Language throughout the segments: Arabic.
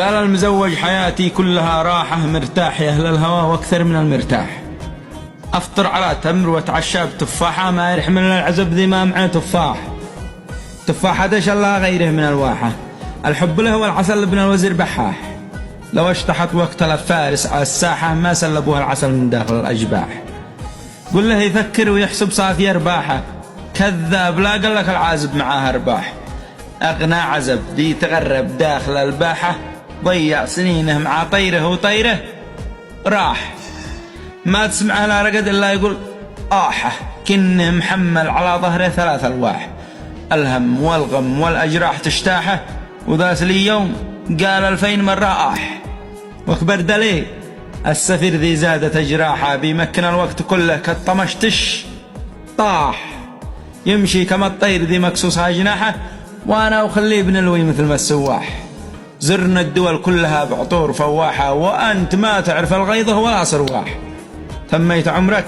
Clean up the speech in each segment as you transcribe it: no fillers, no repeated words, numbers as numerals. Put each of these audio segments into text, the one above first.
قال المزوج حياتي كلها راحة، مرتاح يا أهل الهوى وأكثر من المرتاح. أفطر على تمر وأتعشى بتفاحة، ما يرحمل العزب ذي ما معه تفاح. تفاحة الله غيره من الواحة، الحب له والعسل ابن الوزير بحاح. لو اشتحت واقتل فارس على الساحة، ما سلبوها العسل من داخل الأجباح. قل له يفكر ويحسب صافي أرباحه، كذاب لا قال لك العازب معاه أرباح. أغنى عزب ذي تغرب داخل الباحة، ضيع سنينه مع طيره وطيره راح. ما تسمع لا رقد إلا يقول آحة، كنه محمل على ظهره 3 ألواح. الهم والغم والأجراح تجتاحه، وذاس لي يوم قال 2000 مرة آح. واخبر دليل السفير ذي زادت أجراحه، بيمكن الوقت كله كالطمشتش طاح. يمشي كما الطير ذي مكسوسها جناحه، وانا وخليه بنلوي مثل ما السواح. زرنا الدول كلها بعطور فواحة، وانت ما تعرف الغيظة ولا صرواح. تميت عمرك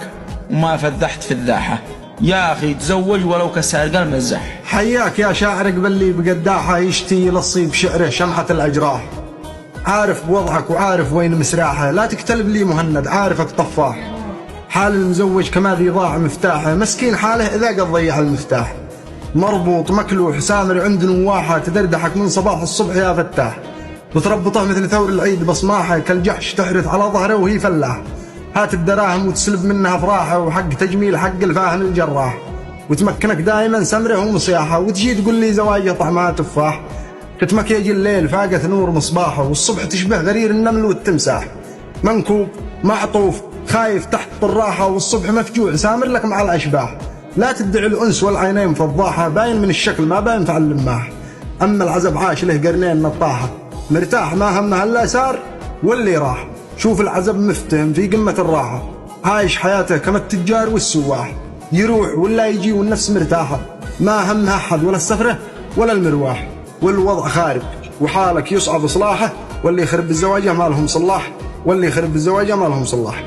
وما فذحت في الذاحة، يا اخي تزوج ولو كسر قلب مزح. حياك يا شاعر قبلي بقداحة، يشتي يلصي بشعره شمحة الأجراح. عارف بوضعك وعارف وين مسراحه، لا تكتلب لي مهند عارفك طفاح. حال المزوج كما ذي ضاع مفتاحه، مسكين حاله إذا قد ضيع المفتاح. مربوط مكلوح سامر عند نواحه، تدردحك من صباح الصبح يا فتاح. وتربطه مثل ثور العيد بصماحه، كالجحش تحرث على ظهره وهي فلاح. هات الدراهم وتسلب منها افراحه، وحق تجميل حق الفاهم الجراح. وتمكنك دائما سمره ومصياحه، وتجي تقول لي زواجه طعمها تفاح. تتمكيج الليل فاقت نور مصباحه، والصبح تشبه غرير النمل والتمساح. منكوب معطوف خايف تحت طراحه، والصبح مفجوع سامر لك مع الاشباح. لا تدعي الأنس والعينين فضاحة، باين من الشكل ما باين فعل اللماح. أما العزب عاش له قرنين نطاحة، مرتاح ما همه إلا سار واللي راح. شوف العزب مفتهم في قمة الراحة، عايش حياته كما التجار والسواح. يروح ولا يجي والنفس مرتاحة، ما همها أحد ولا السفرة ولا المرواح. والوضع خارب وحالك يصعب إصلاحه، واللي يخرب الزواجة ما لهم صلاح، واللي يخرب الزواجة ما لهم صلاح.